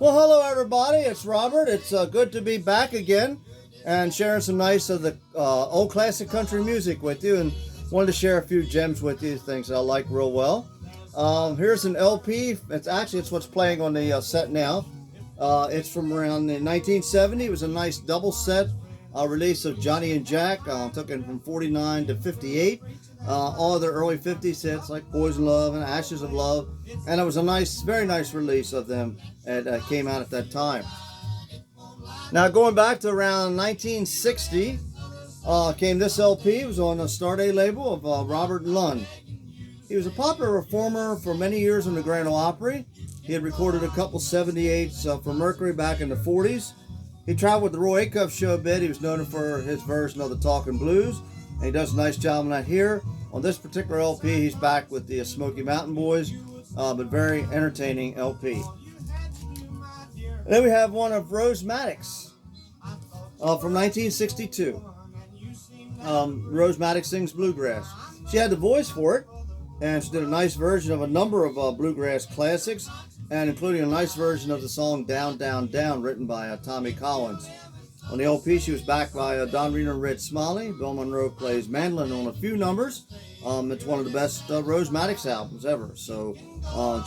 Well, hello everybody. It's Robert. It's good to be back again and sharing some nice of the old classic country music with you, and wanted to share a few gems with you, things that I like real well. Here's an LP. It's what's playing on the set now. It's from around the 1970. It was a nice double set release of Johnny and Jack. Took it from 49 to 58. All their early 50s hits like Poison Love and Ashes of Love. And it was a nice, very nice release of them that came out at that time. Now going back to around 1960, came this LP. It was on the Starday label of Robert Lund. He was a popular performer for many years in the Grand Ole Opry. He had recorded a couple 78s for Mercury back in the 40s. He traveled with the Roy Acuff Show a bit. He was known for his version of the Talkin' Blues, and he does a nice job on that here. On this particular LP, he's back with the Smoky Mountain Boys, but very entertaining LP. And then we have one of Rose Maddox from 1962. Rose Maddox sings bluegrass. She had the voice for it, and she did a nice version of a number of bluegrass classics, and including a nice version of the song Down, Down, Down, written by Tommy Collins. On the LP, she was backed by Don Reeder and Red Smiley. Bill Monroe plays mandolin on a few numbers. It's one of the best Rose Maddox albums ever, so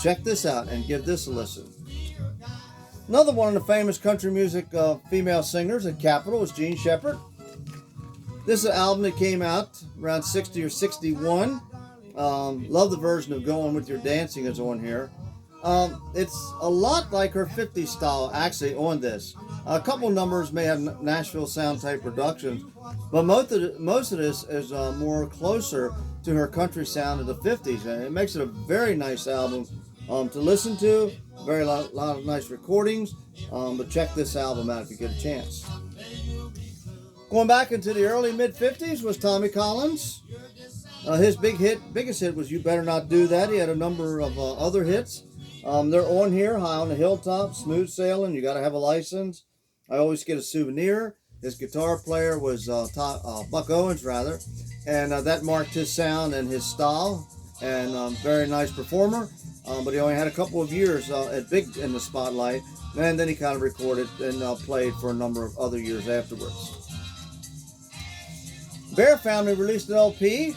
check this out and give this a listen. Another one of the famous country music female singers at Capitol is Jean Shepard. This is an album that came out around 60 or 61. Love the version of Going With Your Dancing is on here. It's a lot like her 50s style actually on this. A couple numbers may have Nashville sound type productions, but most of this is more closer to her country sound of the 50s, and it makes it a very nice album to listen to. Very lot of nice recordings, but check this album out if you get a chance. Going back into the early mid-50s was Tommy Collins. His biggest hit was You Better Not Do That. He had a number of other hits. They're on here: High on the Hilltop, Smooth Sailing, You Gotta Have a License, I Always Get a Souvenir. His guitar player was Buck Owens, rather, and that marked his sound and his style, and very nice performer, but he only had a couple of years big in the spotlight, and then he kind of recorded and played for a number of other years afterwards. Bear Family released an LP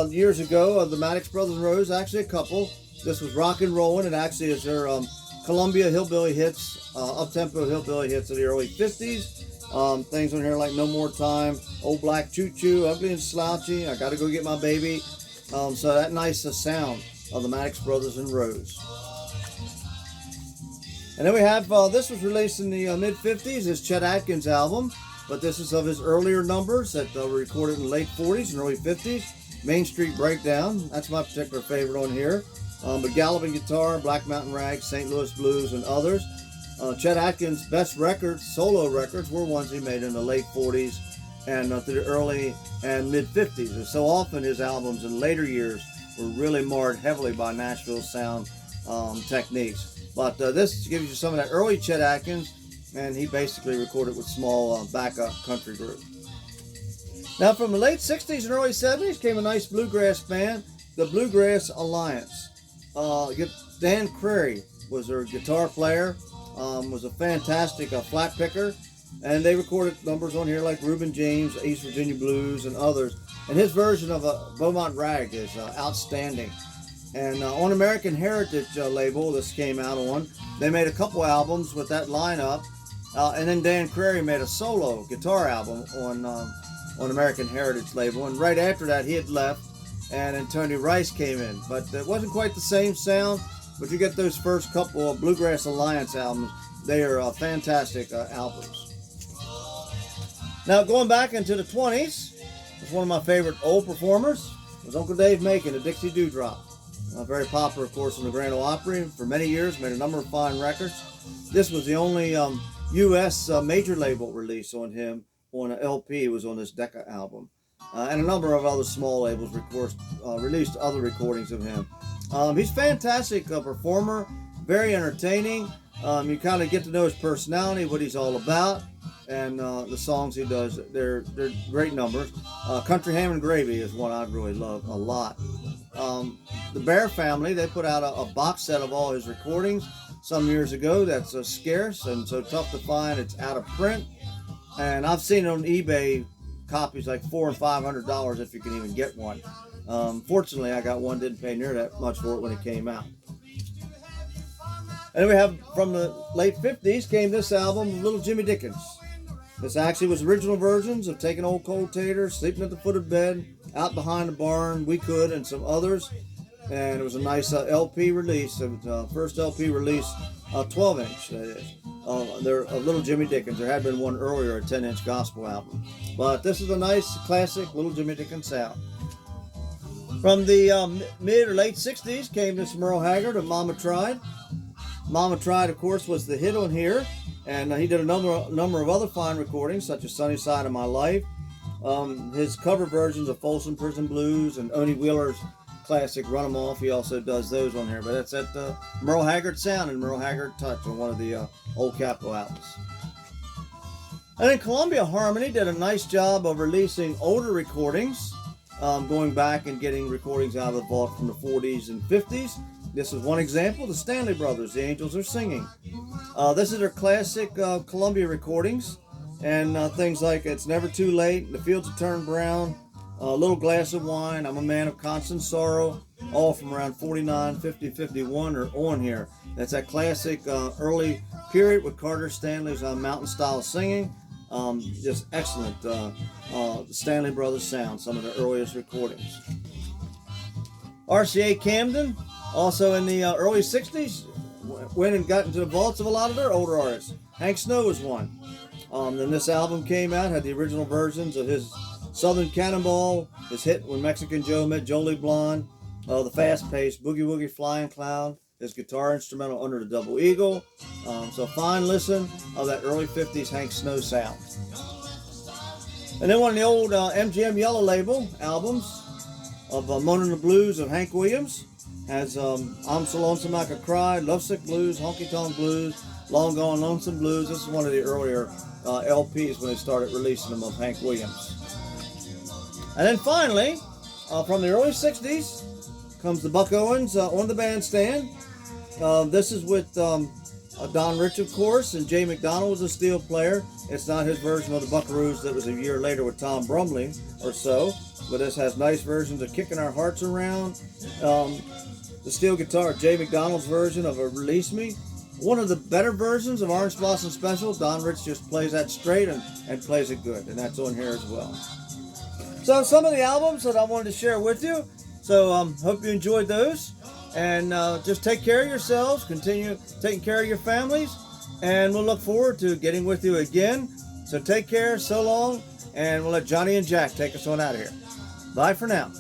years ago of the Maddox Brothers and Rose, actually a couple. This was Rockin' Rollin'. It actually is their Columbia Hillbilly hits, up-tempo Hillbilly hits of the early 50s. Things on here like No More Time, Old Black Choo Choo, Ugly and Slouchy, I Gotta Go Get My Baby. So that nice sound of the Maddox Brothers and Rose. And then we have, this was released in the mid-50s, his Chet Atkins album, but this is of his earlier numbers that were recorded in the late 40s and early 50s. Main Street Breakdown, that's my particular favorite on here. But Galloping Guitar, Black Mountain Rag, St. Louis Blues, and others. Chet Atkins' best records, solo records, were ones he made in the late 40s and through the early and mid-50s. And so often his albums in later years were really marred heavily by Nashville sound techniques. But this gives you some of that early Chet Atkins, and he basically recorded with small backup country group. Now from the late 60s and early 70s came a nice bluegrass band, the Bluegrass Alliance. Dan Crary was their guitar player, was a fantastic flat picker, and they recorded numbers on here like Reuben James, East Virginia Blues, and others. And his version of Beaumont Rag is outstanding. And on American Heritage label this came out on, they made a couple albums with that lineup, and then Dan Crary made a solo guitar album on American Heritage label, and right after that he had left, and then Tony Rice came in, but it wasn't quite the same sound. But you get those first couple of Bluegrass Alliance albums, they are fantastic albums. Now going back into the 20s, it's one of my favorite old performers was Uncle Dave Macon, the Dixie Dewdrop. Very popular, of course, in the Grand Ole Opry for many years, made a number of fine records. This was the only U.S. Major label release on him on an LP. It was on this Decca album. And a number of other small labels, of course, released other recordings of him. He's a fantastic performer, very entertaining. You kind of get to know his personality, what he's all about, and the songs he does. They're great numbers. Country Ham and Gravy is one I really love a lot. The Bear Family, they put out a box set of all his recordings. some years ago that's scarce and so tough to find. It's out of print, and I've seen on eBay copies like $400 and $500 if you can even get one. Fortunately, I got one, didn't pay near that much for it when it came out. And then we have, from the late 50s, came this album, Little Jimmy Dickens. This actually was original versions of Taking Old Cold Tater, Sleeping at the Foot of Bed, Out Behind the Barn, We Could, and some others. And it was a nice LP release. It was first LP release, 12-inch, that is. They're Little Jimmy Dickens. There had been one earlier, a 10-inch gospel album. But this is a nice, classic Little Jimmy Dickens sound. From the mid or late 60s came this Merle Haggard of Mama Tried. Mama Tried, of course, was the hit on here. And he did a number of other fine recordings, such as Sunny Side of My Life. His cover versions of Folsom Prison Blues and Oni Wheeler's classic Run 'Em Off, he also does those on here. But that's that Merle Haggard sound and Merle Haggard touch on one of the old Capitol albums. And then Columbia Harmony did a nice job of releasing older recordings, going back and getting recordings out of the vault from the 40s and 50s. This is one example, the Stanley Brothers, The Angels Are Singing. This is their classic Columbia recordings, and things like It's Never Too Late, The Fields Have Turned Brown, A Little Glass of Wine, I'm a Man of Constant Sorrow, all from around 49, 50, 51 or on here. That's that classic early period with Carter Stanley's mountain style singing. Just excellent Stanley Brothers sound, some of the earliest recordings. RCA Camden, also in the early 60s, went and got into the vaults of a lot of their older artists. Hank Snow was one. Then this album came out, had the original versions of his Southern Cannonball, his hit When Mexican Joe Met Jolie Blonde, the fast-paced Boogie Woogie Flying Clown, his guitar instrumental Under the Double Eagle. So fine listen of that early 50s Hank Snow sound. And then one of the old MGM Yellow Label albums of Moanin' the Blues of Hank Williams has I'm So Lonesome I Could Cry, Lovesick Blues, Honky Tonk Blues, Long Gone Lonesome Blues. This is one of the earlier LPs when they started releasing them of Hank Williams. And then finally, from the early 60s, comes the Buck Owens on the Bandstand. This is with Don Rich, of course, and Jay McDonald was a steel player. It's not his version of the Buckaroos that was a year later with Tom Brumley or so, but this has nice versions of Kicking Our Hearts Around. The steel guitar, Jay McDonald's version of a Release Me. One of the better versions of Orange Blossom Special. Don Rich just plays that straight and plays it good, and that's on here as well. So some of the albums that I wanted to share with you. So hope you enjoyed those. And just take care of yourselves. Continue taking care of your families. And we'll look forward to getting with you again. So take care. So long. And we'll let Johnny and Jack take us on out of here. Bye for now.